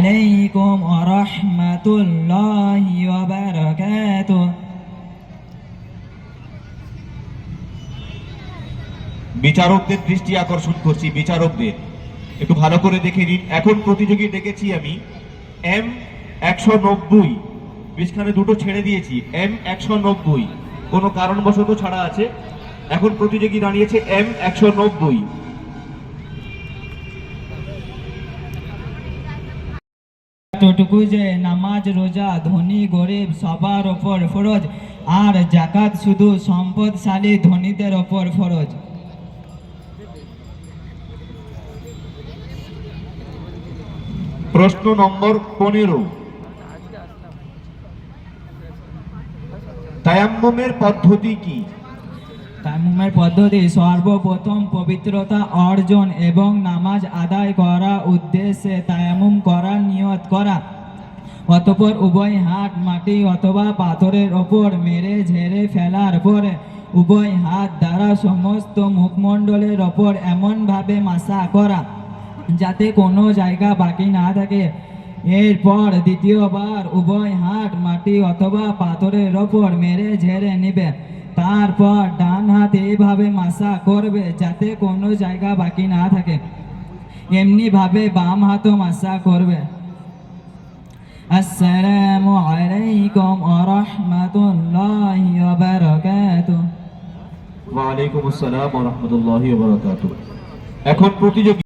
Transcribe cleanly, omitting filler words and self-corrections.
আলাইকুম ওয়া রাহমাতুল্লাহি ওয়া বারাকাতুহু। বিচারকদের দৃষ্টি আকর্ষণ করছি, বিচারকদের একটু ভালো করে দেখে নিন। এখন প্রতিযোগী ডেকেছি আমি M190, মাঝখানে দুটো ছেড়ে দিয়েছি। M190 কোনো কারণবশত ছাড়া আছে। এখন প্রতিযোগী দাঁড়িয়েছে M190। এতটুকু যে নামাজ রোজা ধনী গরিব সবার ওপর ফরজ, আর যাকাত শুধু সম্পদশালী ধনীদের ওপর ফরজ। প্রশ্ন নম্বর 15, তায়াম্মুমের পদ্ধতি কি? তায়াম্মুমের পদ্ধতি সর্বপ্রথম পবিত্রতা অর্জন এবং নামাজ আদায় করা উদ্দেশ্যে তায়াম্মুম করার নিয়ত করা। অতঃপর উভয় হাত মাটি অথবা পাথরের ওপর মেরে ঝেড়ে ফেলার পরে উভয় হাত দ্বারা সমস্ত মুখমণ্ডলের ওপর এমনভাবে মাসা করা যাতে কোনো জায়গা বাকি না থাকে। এরপর দ্বিতীয়বার উভয় হাত মাটি অথবা পাথরের ওপর মেরে ঝেড়ে নিবে। তারপর ডান হাত এইভাবে মাসা করবে যাতে কোনো জায়গা বাকি না থাকে। এমনিভাবে বাম হাতও মাসা করবে। আসসালামু আলাইকুম ওয়া রাহমাতুল্লাহি ওয়া বারাকাতুহু। ওয়া আলাইকুম আসসালাম ওয়া রাহমাতুল্লাহি ওয়া বারাকাতুহু। এখন প্রতিযোগী